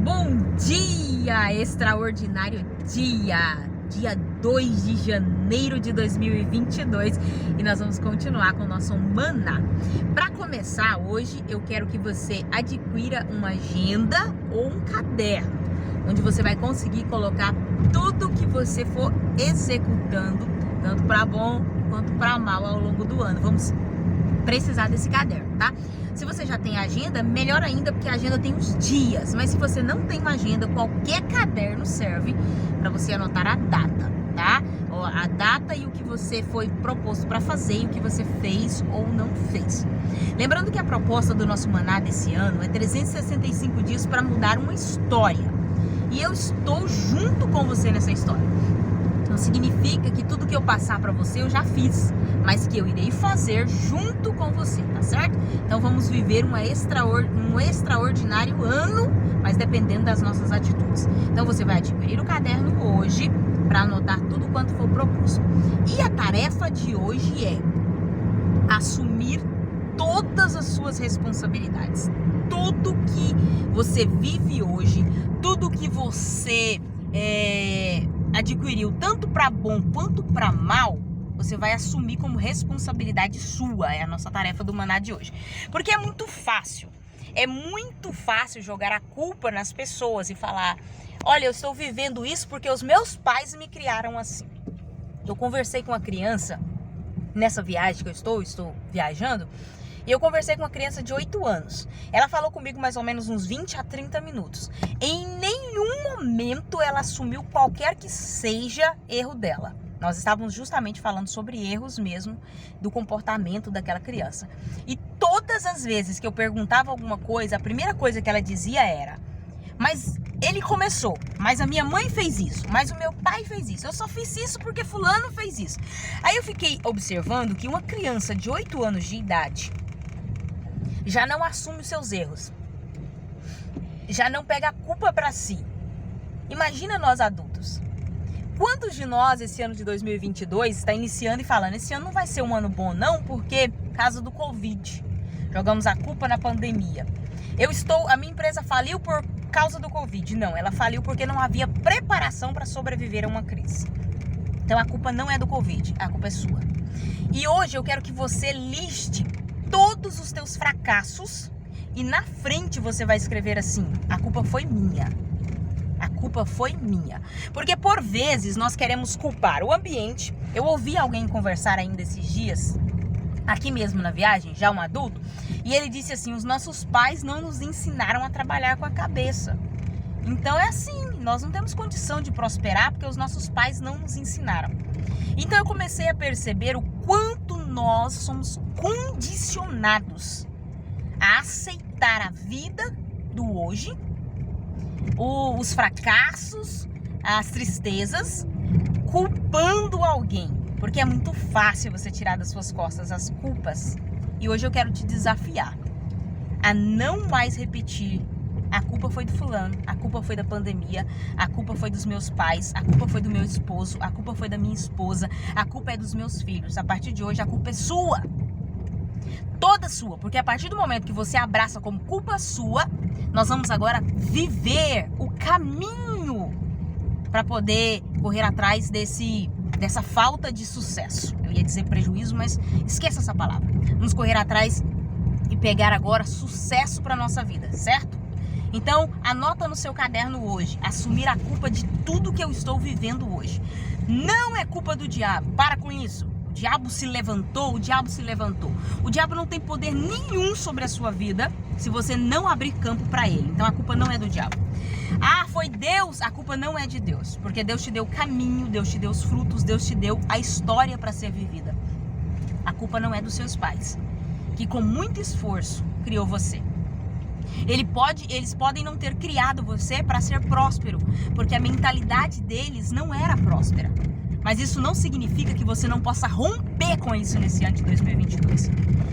Bom dia, extraordinário dia 2 de janeiro de 2022 e nós vamos continuar com o nosso maná. Para começar, hoje eu quero que você adquira uma agenda ou um caderno, onde você vai conseguir colocar tudo que você for executando, tanto para bom quanto para mal ao longo do ano. Vamos precisar desse caderno, tá? Se você já tem agenda, melhor ainda, porque a agenda tem os dias. Mas se você não tem uma agenda, qualquer caderno serve para você anotar a data, tá? A data e o que você foi proposto para fazer e o que você fez ou não fez. Lembrando que a proposta do nosso maná desse ano é 365 dias para mudar uma história. E eu estou junto com você nessa história. Não significa que tudo que eu passar para você eu já fiz, mas que eu irei fazer junto com você, tá certo? Então vamos viver um extraordinário ano, mas dependendo das nossas atitudes. Então você vai adquirir o caderno hoje para anotar tudo quanto for proposto. E a tarefa de hoje é assumir todas as suas responsabilidades. Tudo que você vive hoje, tudo que você adquiriu, tanto para bom quanto para mal, você vai assumir como responsabilidade sua. É a nossa tarefa do maná de hoje. Porque é muito fácil jogar a culpa nas pessoas e falar: olha, eu estou vivendo isso porque os meus pais me criaram assim. Eu conversei com uma criança nessa viagem que eu estou viajando, e eu conversei com uma criança de 8 anos. Ela falou comigo mais ou menos uns 20 a 30 minutos. Em nenhum momento ela assumiu qualquer que seja erro dela. Nós estávamos justamente falando sobre erros mesmo do comportamento daquela criança. E todas as vezes que eu perguntava alguma coisa, a primeira coisa que ela dizia era: mas ele começou, mas a minha mãe fez isso, mas o meu pai fez isso, eu só fiz isso porque fulano fez isso. Aí eu fiquei observando que uma criança de 8 anos de idade já não assume os seus erros, já não pega a culpa para si. Imagina nós adultos. Quantos de nós esse ano de 2022 está iniciando e falando: esse ano não vai ser um ano bom não, porque causa do Covid, jogamos a culpa na pandemia. A minha empresa faliu por causa do Covid. Não, ela faliu porque não havia preparação para sobreviver a uma crise. Então a culpa não é do Covid, a culpa é sua. E hoje eu quero que você liste todos os teus fracassos e na frente você vai escrever assim: a culpa foi minha. A culpa foi minha. Porque por vezes nós queremos culpar o ambiente. Eu ouvi alguém conversar ainda esses dias, aqui mesmo na viagem, já um adulto, e ele disse assim: os nossos pais não nos ensinaram a trabalhar com a cabeça. Então é assim, nós não temos condição de prosperar porque os nossos pais não nos ensinaram. Então eu comecei a perceber o quanto nós somos condicionados a aceitar a vida do hoje, os fracassos, as tristezas, culpando alguém. Porque é muito fácil você tirar das suas costas as culpas. E hoje eu quero te desafiar a não mais repetir: a culpa foi do fulano, a culpa foi da pandemia, a culpa foi dos meus pais, a culpa foi do meu esposo, a culpa foi da minha esposa, a culpa é dos meus filhos. A partir de hoje a culpa é sua. Toda sua. Porque a partir do momento que você abraça como culpa sua, nós vamos agora viver o caminho para poder correr atrás dessa falta de sucesso. Eu ia dizer prejuízo, mas esqueça essa palavra. Vamos correr atrás e pegar agora sucesso para nossa vida, certo? Então, anota no seu caderno hoje: assumir a culpa de tudo que eu estou vivendo hoje. Não é culpa do diabo, para com isso. O diabo se levantou, o diabo se levantou. O diabo não tem poder nenhum sobre a sua vida se você não abrir campo para ele. Então a culpa não é do diabo. Ah, foi Deus. A culpa não é de Deus, porque Deus te deu o caminho, Deus te deu os frutos, Deus te deu a história para ser vivida. A culpa não é dos seus pais, que com muito esforço criou você. Eles podem não ter criado você para ser próspero, porque a mentalidade deles não era próspera. Mas isso não significa que você não possa romper com isso nesse ano de 2022.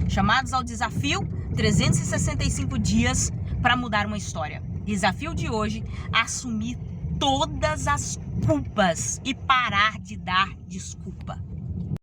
Chamados ao desafio, 365 dias para mudar uma história. Desafio de hoje: assumir todas as culpas e parar de dar desculpa.